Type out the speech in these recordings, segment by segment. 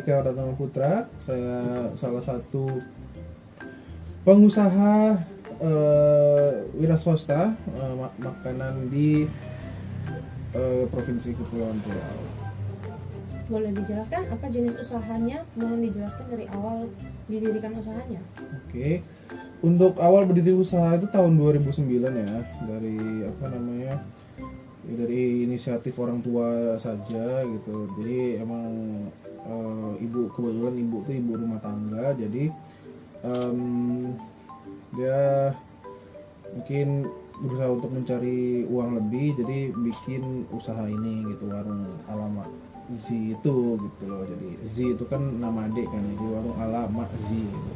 Eka Pratama Putra. Saya salah satu pengusaha wira swasta makanan di Provinsi Kepulauan Riau. Boleh dijelaskan apa jenis usahanya? Mohon dijelaskan dari awal didirikan usahanya. Oke. Untuk awal berdiri usaha itu tahun 2009 ya, dari inisiatif orang tua saja gitu. Jadi emang kebetulan ibu tuh ibu rumah tangga, jadi dia mungkin berusaha untuk mencari uang lebih, jadi bikin usaha ini gitu, warung ala Mak Z itu gitu loh. Jadi Z itu kan nama adik kan, jadi warung ala Mak Z gitu.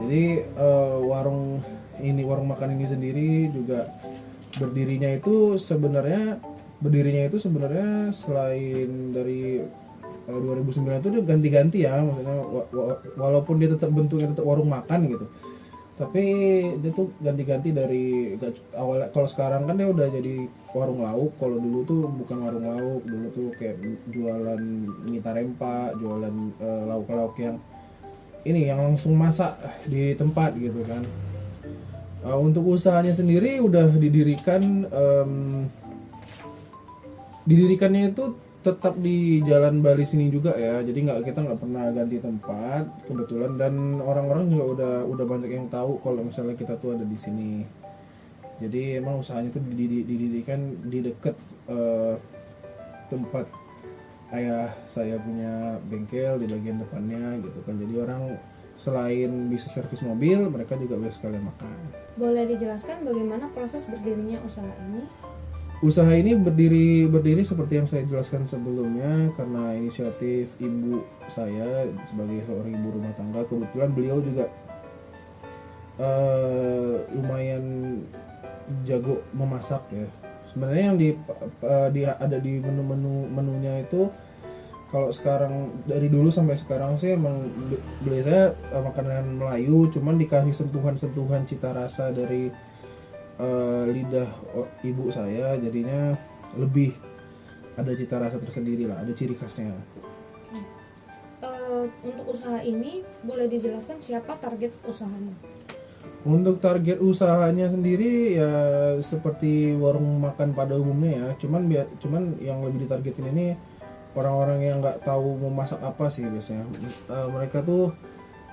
Jadi warung makan ini sendiri juga berdirinya itu sebenarnya selain dari 2009 itu dia ganti-ganti ya, maksudnya walaupun dia tetap bentuknya tetap warung makan gitu, tapi dia tuh ganti-ganti dari awal. Kalau sekarang kan dia udah jadi warung lauk. Kalau dulu tuh bukan warung lauk, dulu tuh kayak jualan mie tarempa, jualan lauk-lauk yang langsung masak di tempat gitu kan. Untuk usahanya sendiri udah didirikannya itu tetap di Jalan Bali sini juga ya, jadi kita nggak pernah ganti tempat kebetulan, dan orang-orang juga udah banyak yang tahu kalau misalnya kita tuh ada di sini. Jadi emang usahanya tuh didirikan di dekat tempat ayah saya punya bengkel di bagian depannya gitu kan. Jadi orang selain bisa servis mobil, mereka juga bisa sekalian makan. Boleh dijelaskan bagaimana proses berdirinya usaha ini? Usaha ini berdiri seperti yang saya jelaskan sebelumnya karena inisiatif ibu saya sebagai seorang ibu rumah tangga. Kebetulan beliau juga lumayan jago memasak ya. Sebenarnya yang ada di menunya itu, kalau sekarang dari dulu sampai sekarang sih emang biasanya makanan Melayu, cuman dikasih sentuhan-sentuhan cita rasa dari lidah ibu saya, jadinya lebih ada cita rasa tersendiri lah, ada ciri khasnya. Untuk usaha ini boleh dijelaskan siapa target usahanya? Untuk target usahanya sendiri ya seperti warung makan pada umumnya ya, cuman yang lebih ditargetin ini orang-orang yang nggak tahu mau masak apa sih biasanya. Mereka tuh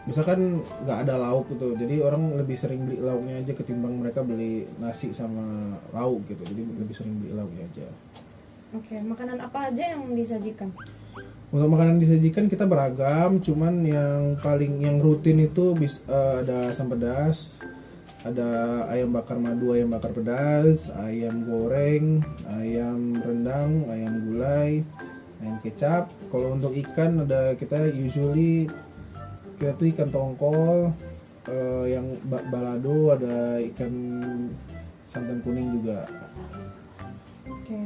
misalkan nggak ada lauk gitu, jadi orang lebih sering beli lauknya aja ketimbang mereka beli nasi sama lauk gitu, jadi lebih sering beli lauknya aja. Oke, makanan apa aja yang disajikan? Untuk makanan disajikan kita beragam, cuman yang rutin itu ada asam pedas, ada ayam bakar madu, ayam bakar pedas, ayam goreng, ayam rendang, ayam gulai, ayam kecap. Kalau untuk ikan kita tuh ikan tongkol, yang balado, ada ikan santan kuning juga. Oke.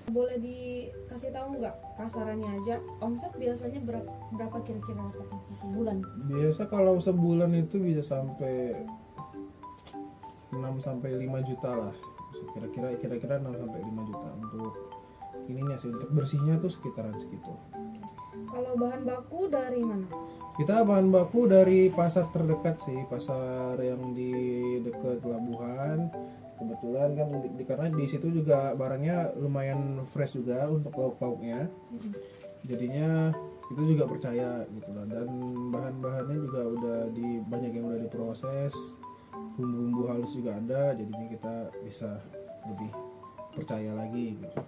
Boleh dikasih tahu nggak kasarannya aja omset biasanya berapa kira-kira satu bulan? Biasa kalau sebulan itu bisa sampai 6 sampai 5 juta lah. Kira-kira 6 sampai 5 juta untuk ininya sih, untuk bersihnya tuh sekitaran segitu. Kalau bahan baku dari mana? Kita bahan baku dari pasar terdekat sih, pasar yang di dekat pelabuhan. Kebetulan kan karena di situ juga barangnya lumayan fresh juga untuk lauk-lauknya. Jadinya kita juga percaya gitu lah, dan bahan-bahannya juga banyak yang udah diproses, bumbu-bumbu halus juga ada, jadinya kita bisa lebih percaya lagi gitu.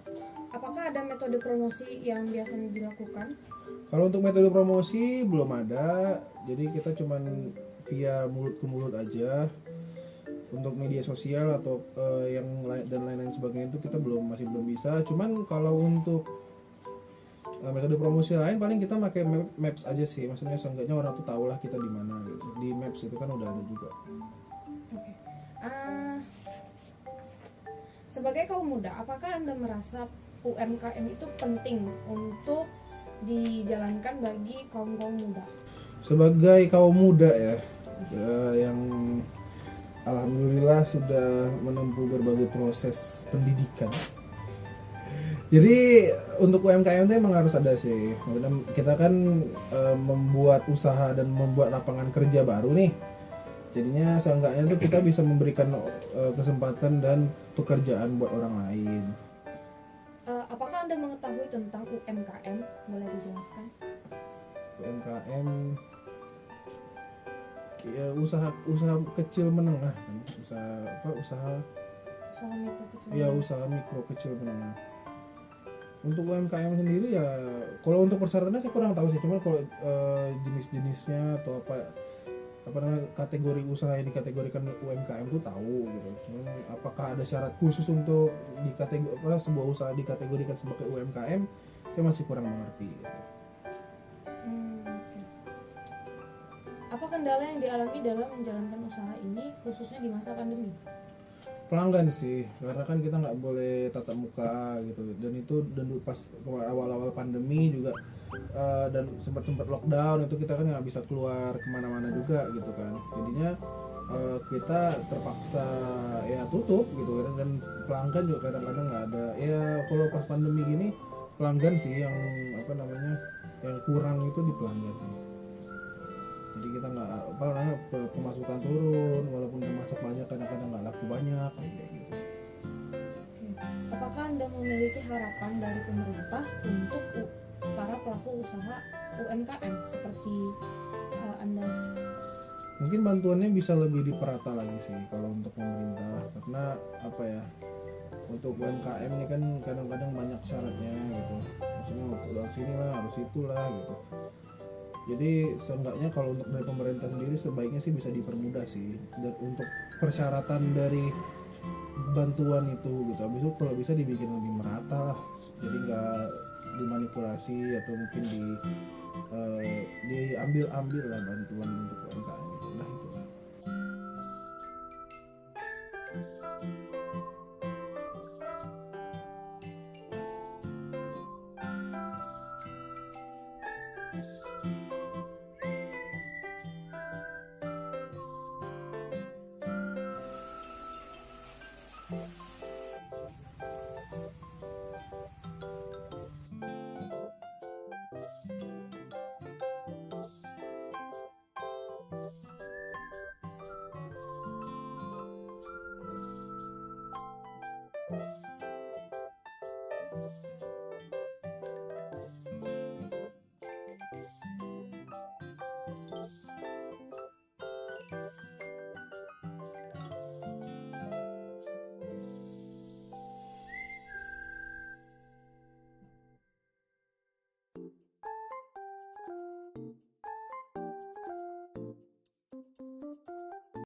Apakah ada metode promosi yang biasanya dilakukan? Kalau untuk metode promosi belum ada, jadi kita cuman via mulut ke mulut aja. Untuk media sosial atau yang dan lain-lain sebagainya itu kita masih belum bisa. Cuman kalau untuk metode promosi lain paling kita pakai maps aja sih, maksudnya seenggaknya orang tuh tahu lah kita di mana gitu. Di maps itu kan udah ada juga. Oke. Sebagai kaum muda, apakah Anda merasa UMKM itu penting untuk dijalankan bagi kaum muda? Sebagai kaum muda ya, yang alhamdulillah sudah menempuh berbagai proses pendidikan Jadi untuk UMKM itu emang harus ada sih. Maksudnya kita kan membuat usaha dan membuat lapangan kerja baru nih. Jadinya seenggaknya tuh kita bisa memberikan kesempatan dan pekerjaan buat orang lain. Apakah Anda mengetahui tentang UMKM? Boleh dijelaskan? UMKM ya usaha kecil menengah kan. Usaha Usaha mikro kecil. ya usaha mikro kecil menengah. Untuk UMKM sendiri ya kalau untuk persyaratannya saya kurang tahu sih, cuman kalau jenis-jenisnya atau apa namanya kategori usaha yang dikategorikan UMKM itu tahu gitu. Cuman apakah ada syarat khusus untuk sebuah usaha dikategorikan sebagai UMKM, saya masih kurang mengerti gitu. Oke. Apa kendala yang dialami dalam menjalankan usaha ini khususnya di masa pandemi? Pelanggan sih, karena kan kita nggak boleh tatap muka gitu, dan pas awal-awal pandemi juga dan sempat lockdown itu kita kan nggak bisa keluar kemana-mana juga gitu kan, jadinya kita terpaksa ya tutup gitu kan, dan pelanggan juga kadang-kadang nggak ada. Ya kalau pas pandemi gini pelanggan sih yang yang kurang itu di pelanggan. Jadi kita nggak pemasukan turun, walaupun yang masuk banyak kadang-kadang nggak laku banyak kayak gitu. Oke. Apakah Anda memiliki harapan dari pemerintah untuk para pelaku usaha UMKM seperti Anda? Mungkin bantuannya bisa lebih diperata lagi sih kalau untuk pemerintah, karena apa ya, untuk UMKM ini kan kadang-kadang banyak syaratnya gitu, maksudnya harus sini lah, harus itulah gitu. Jadi seenggaknya kalau untuk dari pemerintah sendiri sebaiknya sih bisa dipermudah sih, dan untuk persyaratan dari bantuan itu gitu. Habis itu kalau bisa dibikin lebih merata lah, jadi nggak dimanipulasi atau mungkin diambil lah bantuan untuk UMKM.